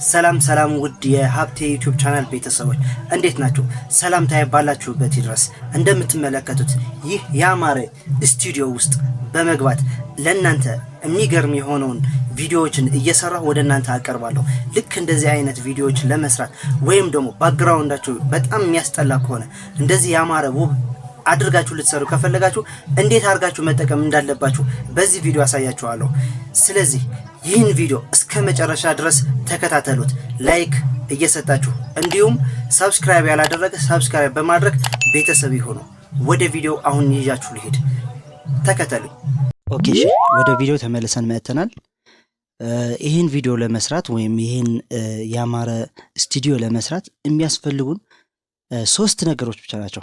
ሰላም ውድ የሀብቴ ዩቲዩብ ቻናል ቤተሰቦች እንዴት ናችሁ? ሰላምታዬ ባላችሁበት ይድረስ። እንደምትመለከቱት ይህ ያማረ ስቱዲዮ ውስጥ በመግባት ለእናንተ የሚገርም የሆነውን ቪዲዮዎችን እየሰራሁ ወደ እናንተ አቀርባለሁ። ልክ እንደዚህ አይነት ቪዲዮዎችን ለመስራት ወይም ደግሞ ባክግራውንዳችሁ በጣም የሚያስጠላ ከሆነ እንደዚህ ያማረ ውብ አድርጋችሁ ልትሰሩ ከፈለጋችሁ እንዴት አድርጋችሁ መጠቀም እንዳለባችሁ በዚህ ቪዲዮ አሳያችኋለሁ። ስለዚህ ይህን ቪዲዮ እስከ መጨረሻ ድረስ ተከታተሉት። ላይክ እየሰጣችሁ እንዲሁም ሰብስክራይብ ያላደረገ ሰብስክራይብ በማድረግ ቤተሰብ ይሁኑ። ወደ ቪዲዮ አሁን ይዣችሁ ልሄድ፣ ተከተሉ። ኦኬ፣ ወደ ቪዲዮ ተመልሰን መጥተናል። ይህን ቪዲዮ ለመስራት ወይም ይህን ያማረ ስቱዲዮ ለመስራት የሚያስፈልጉን ሶስት ነገሮች ብቻ ናቸው።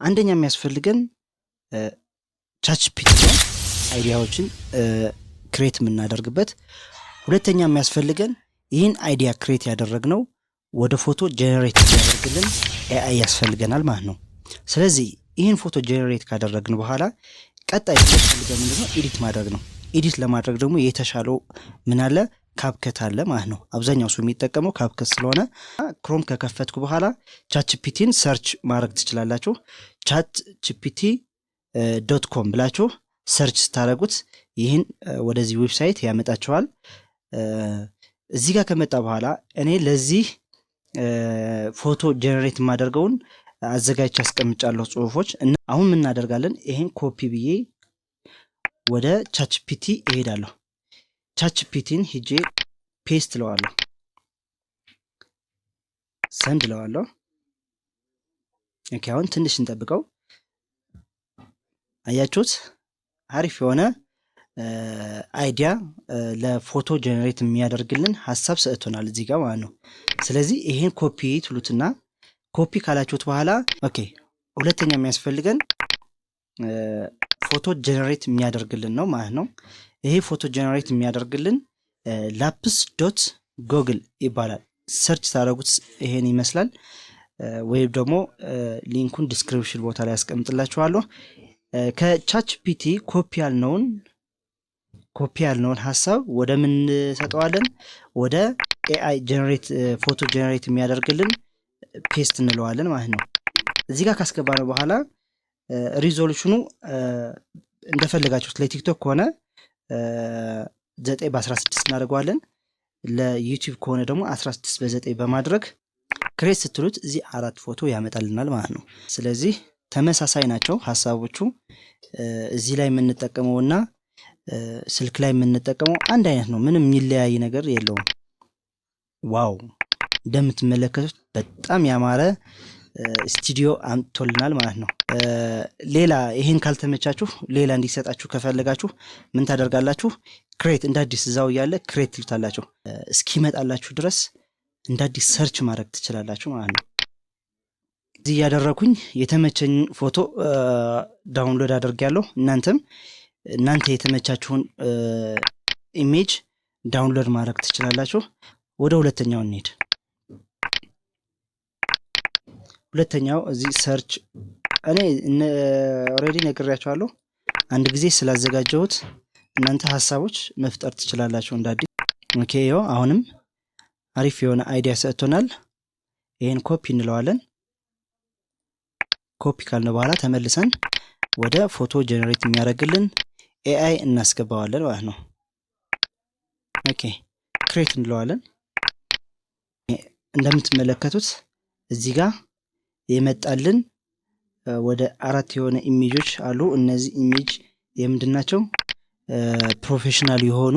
አንደኛ የሚያስፈልገን ቻትጂፒቲ አይዲያዎችን ክሬት የምናደርግበት። ሁለተኛ የሚያስፈልገን ይህን አይዲያ ክሬት ያደረግነው ወደ ፎቶ ጄኔሬት ያደርግልን ኤአይ ያስፈልገናል ማለት ነው። ስለዚህ ይህን ፎቶ ጄኔሬት ካደረግን በኋላ ቀጣይ የሚያስፈልገን ምንድነው? ኤዲት ማድረግ ነው። ኤዲት ለማድረግ ደግሞ የተሻለው ምን አለ? ካፕከት አለ ማለት ነው። አብዛኛው ሰው የሚጠቀመው ካፕከት ስለሆነ ክሮም ከከፈትኩ በኋላ ቻትጂፒቲን ሰርች ማድረግ ትችላላችሁ። chatgpt.com ብላችሁ ሰርች ስታደርጉት ይህን ወደዚህ ዌብሳይት ያመጣችኋል። እዚህ ጋር ከመጣ በኋላ እኔ ለዚህ ፎቶ ጄኔሬት የማደርገውን አዘጋጅቼ አስቀምጫለሁ ጽሁፎች። እና አሁን ምን እናደርጋለን? ይሄን ኮፒ ብዬ ወደ ቻትጂፒቲ እሄዳለሁ። ቻትጂፒቲን ሂጄ ፔስት ለዋለሁ፣ ሰንድ ለዋለሁ። ኦኬ፣ አሁን ትንሽ እንጠብቀው። አያችሁት? አሪፍ የሆነ አይዲያ ለፎቶ ጄኔሬት የሚያደርግልን ሀሳብ ሰጥቶናል እዚህ ጋር ማለት ነው። ስለዚህ ይሄን ኮፒ ትሉትና ኮፒ ካላችሁት በኋላ ኦኬ፣ ሁለተኛ የሚያስፈልገን ፎቶ ጄኔሬት የሚያደርግልን ነው ማለት ነው። ይሄ ፎቶ ጄኔሬት የሚያደርግልን ላፕስ ዶት ጎግል ይባላል። ሰርች ታደርጉት ይሄን ይመስላል። ወይም ደግሞ ሊንኩን ዲስክሪፕሽን ቦታ ላይ ያስቀምጥላችኋለሁ። ከቻትጂፒቲ ኮፒ ያልነውን ሀሳብ ወደ ምን ሰጠዋለን? ወደ ኤአይ ጄኔሬት ፎቶ ጄኔሬት የሚያደርግልን ፔስት እንለዋለን ማለት ነው። እዚህ ጋር ካስገባነው በኋላ ሪዞሉሽኑ እንደፈለጋችሁት ለቲክቶክ ከሆነ 9:16 እናደርገዋለን። ለዩቲዩብ ከሆነ ደግሞ 16:9 በማድረግ ክሬት ስትሉት እዚህ 4 ፎቶ ያመጣልናል ማለት ነው። ስለዚህ ተመሳሳይ ናቸው ሀሳቦቹ። እዚህ ላይ የምንጠቀመውና ስልክ ላይ የምንጠቀመው አንድ አይነት ነው። ምንም የሚለያይ ነገር የለውም። ዋው! እንደምትመለከቱት በጣም ያማረ ስቱዲዮ አምጥቶልናል ማለት ነው። ሌላ ይሄን ካልተመቻችሁ ሌላ እንዲሰጣችሁ ከፈለጋችሁ ምን ታደርጋላችሁ? ክሬት እንዳዲስ እዛው ያለ ክሬት ትሉታላችሁ። እስኪመጣላችሁ ድረስ እንዳዲስ ሰርች ማድረግ ትችላላችሁ ማለት ነው። እዚህ ያደረኩኝ የተመቸኝ ፎቶ ዳውንሎድ አድርጌያለሁ። እናንተ የተመቻችሁን ኢሜጅ ዳውንሎድ ማድረግ ትችላላችሁ። ወደ ሁለተኛው እንሄድ። ሁለተኛው እዚህ ሰርች እኔ ኦሬዲ ነግሬያችኋለሁ። አንድ ጊዜ ስላዘጋጀሁት እናንተ ሀሳቦች መፍጠር ትችላላችሁ እንዳዲስ። ኦኬ፣ ይኸው አሁንም አሪፍ የሆነ አይዲያ ሰጥቶናል። ይሄን ኮፒ እንለዋለን። ኮፒ ካልነው በኋላ ተመልሰን ወደ ፎቶ ጄኔሬት የሚያደርግልን ኤአይ እናስገባዋለን ማለት ነው። ኦኬ፣ ክሬት እንለዋለን። እንደምትመለከቱት እዚህ ጋር የመጣልን ወደ 4 የሆነ ኢሜጆች አሉ። እነዚህ ኢሜጅ የምንድን ናቸው? ፕሮፌሽናል የሆኑ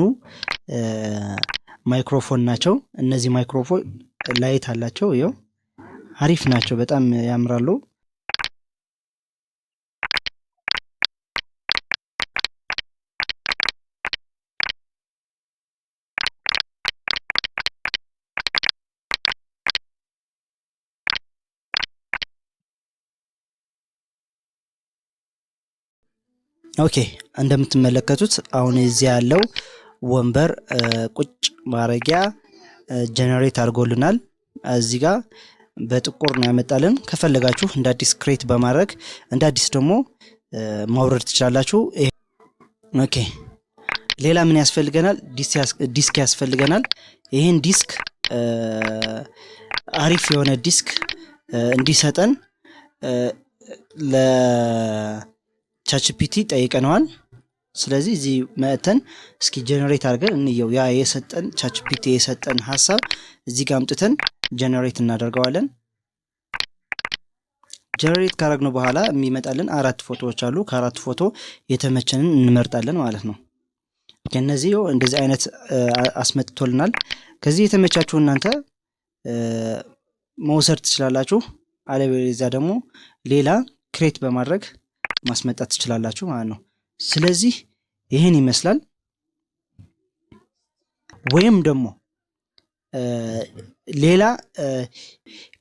ማይክሮፎን ናቸው። እነዚህ ማይክሮፎን ላይት አላቸው። ይኸው አሪፍ ናቸው፣ በጣም ያምራሉ። ኦኬ፣ እንደምትመለከቱት አሁን እዚህ ያለው ወንበር ቁጭ ማረጊያ ጄኔሬት አድርጎልናል። እዚህ ጋር በጥቁር ነው ያመጣልን። ከፈለጋችሁ እንደ አዲስ ክሬት በማድረግ እንደ አዲስ ደግሞ ማውረድ ትችላላችሁ። ኦኬ፣ ሌላ ምን ያስፈልገናል? ዲስክ ያስፈልገናል። ይሄን ዲስክ አሪፍ የሆነ ዲስክ እንዲሰጠን ለቻትጂፒቲ ጠይቀነዋል። ስለዚህ እዚህ መተን እስኪ ጀነሬት አድርገን እንየው። ያ የሰጠን ቻትጂፒቲ የሰጠን ሐሳብ እዚህ ጋር አምጥተን ጀነሬት እናደርገዋለን። ጀነሬት ካደረግነው በኋላ የሚመጣልን 4 ፎቶዎች አሉ። ከ4 ፎቶ የተመቸንን እንመርጣለን ማለት ነው። ከነዚህ እንደዚህ አይነት አስመጥቶልናል። ከዚህ የተመቻችሁ እናንተ መውሰድ ትችላላችሁ። አለበለዚያ ደግሞ ሌላ ክሬት በማድረግ ማስመጣት ትችላላችሁ ማለት ነው። ስለዚህ ይሄን ይመስላል። ወይም ደግሞ ሌላ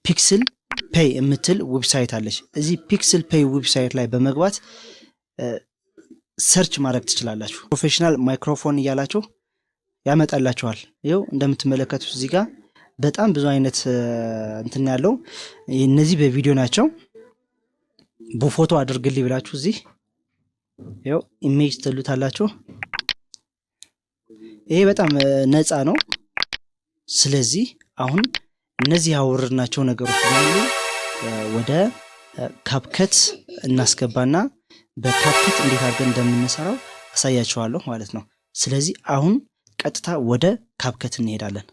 ፒክስል ፔይ የምትል ዌብሳይት አለች። እዚህ ፒክስል ፔይ ዌብሳይት ላይ በመግባት ሰርች ማድረግ ትችላላችሁ። ፕሮፌሽናል ማይክሮፎን እያላችሁ ያመጣላችኋል። ይኸው እንደምትመለከቱት እዚህ ጋር በጣም ብዙ አይነት እንትን ያለው እነዚህ በቪዲዮ ናቸው። በፎቶ አድርግልኝ ብላችሁ እዚህ ይኸው ኢሜጅ ትሉታላችሁ። ይሄ በጣም ነፃ ነው። ስለዚህ አሁን እነዚህ ያወረድናቸው ነገሮች በሙሉ ወደ ካፕከት እናስገባና በካፕከት እንዴት አድርገን እንደምንሰራው አሳያችኋለሁ ማለት ነው። ስለዚህ አሁን ቀጥታ ወደ ካፕከት እንሄዳለን።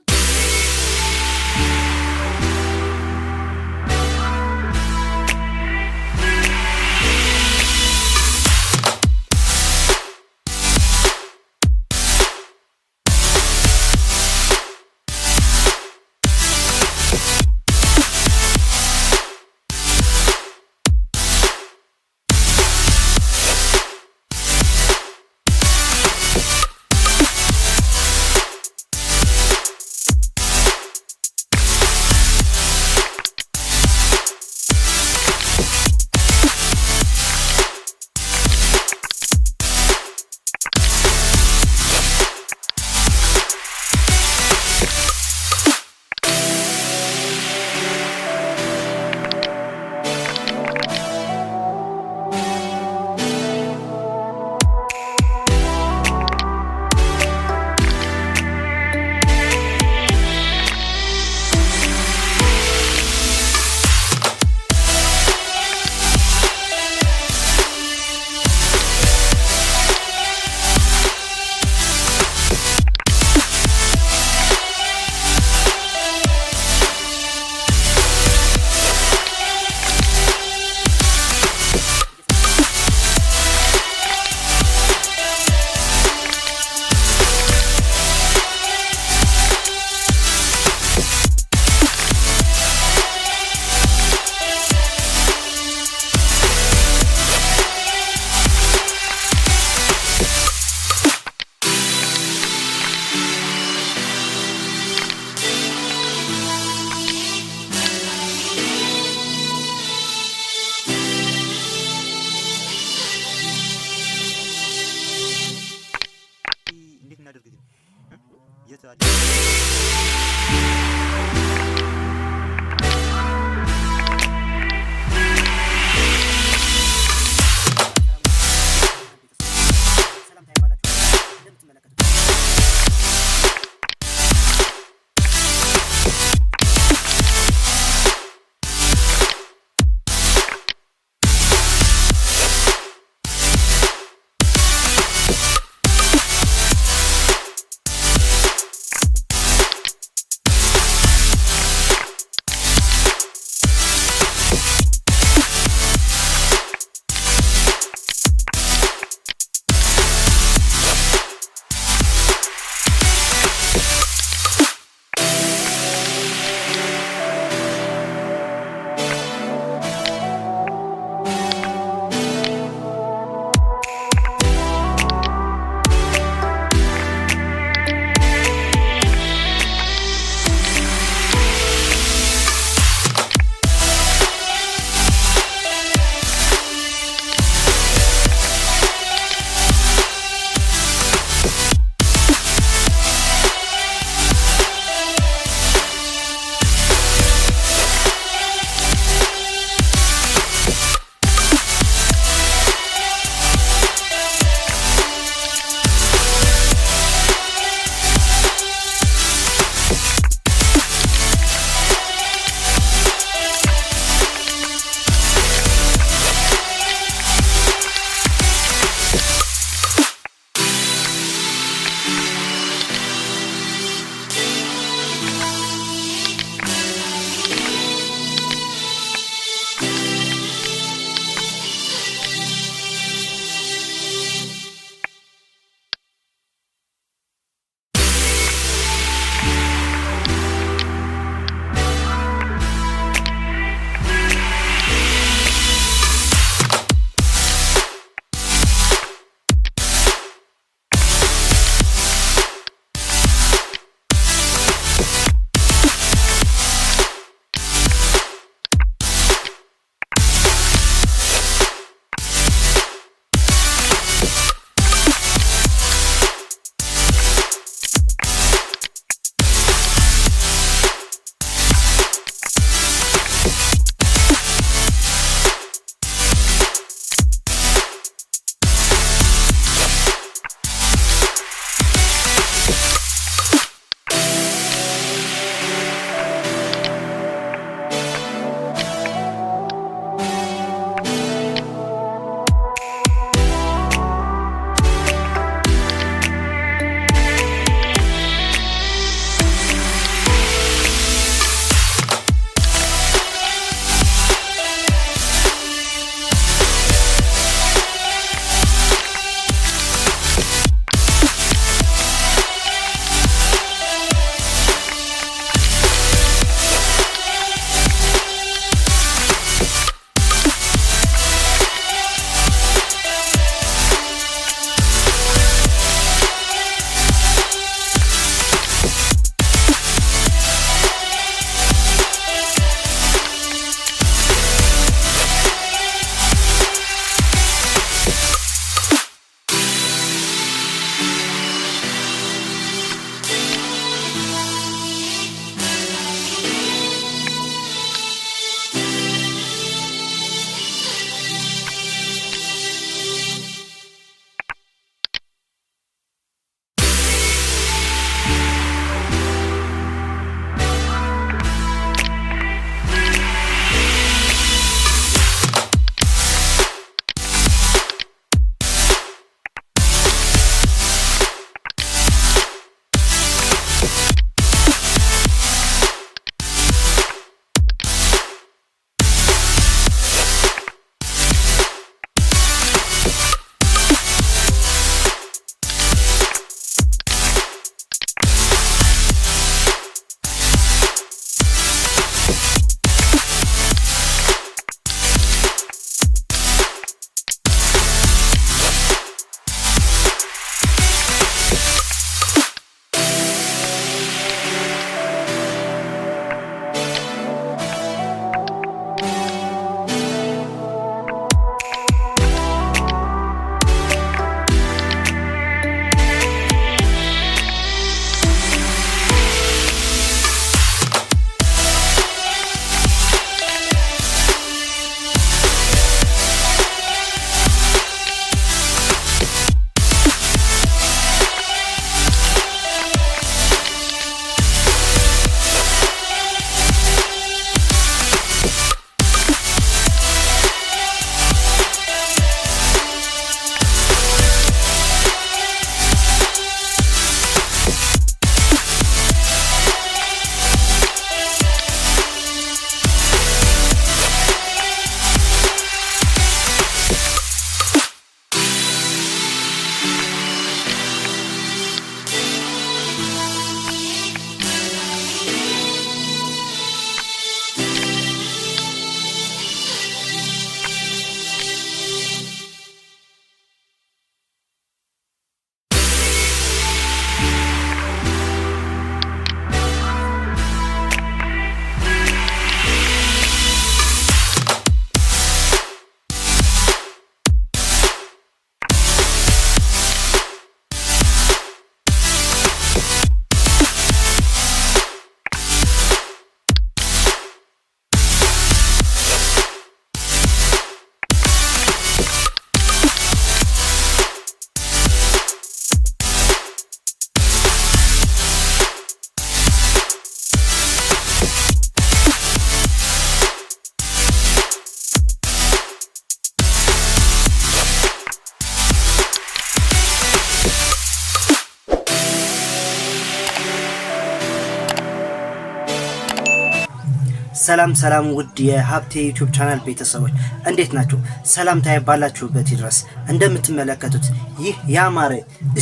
ሰላም ውድ የሀብቴ ዩቲዩብ ቻናል ቤተሰቦች እንዴት ናችሁ? ሰላምታዬ ባላችሁበት ይድረስ። እንደምትመለከቱት ይህ ያማረ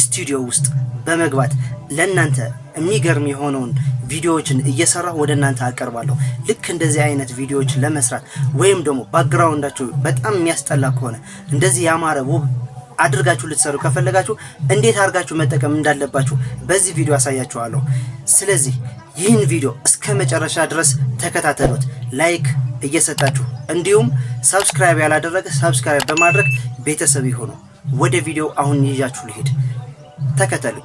ስቱዲዮ ውስጥ በመግባት ለእናንተ የሚገርም የሆነውን ቪዲዮዎችን እየሰራሁ ወደ እናንተ አቀርባለሁ። ልክ እንደዚህ አይነት ቪዲዮዎችን ለመስራት ወይም ደግሞ ባክግራውንዳችሁ በጣም የሚያስጠላ ከሆነ እንደዚህ ያማረ ውብ አድርጋችሁ ልትሰሩ ከፈለጋችሁ እንዴት አድርጋችሁ መጠቀም እንዳለባችሁ በዚህ ቪዲዮ አሳያችኋለሁ። ስለዚህ ይህን ቪዲዮ እስከ መጨረሻ ድረስ ተከታተሉት። ላይክ እየሰጣችሁ እንዲሁም ሰብስክራይብ ያላደረገ ሰብስክራይብ በማድረግ ቤተሰብ ይሁኑ። ወደ ቪዲዮ አሁን ይዣችሁ ልሄድ፣ ተከተሉ።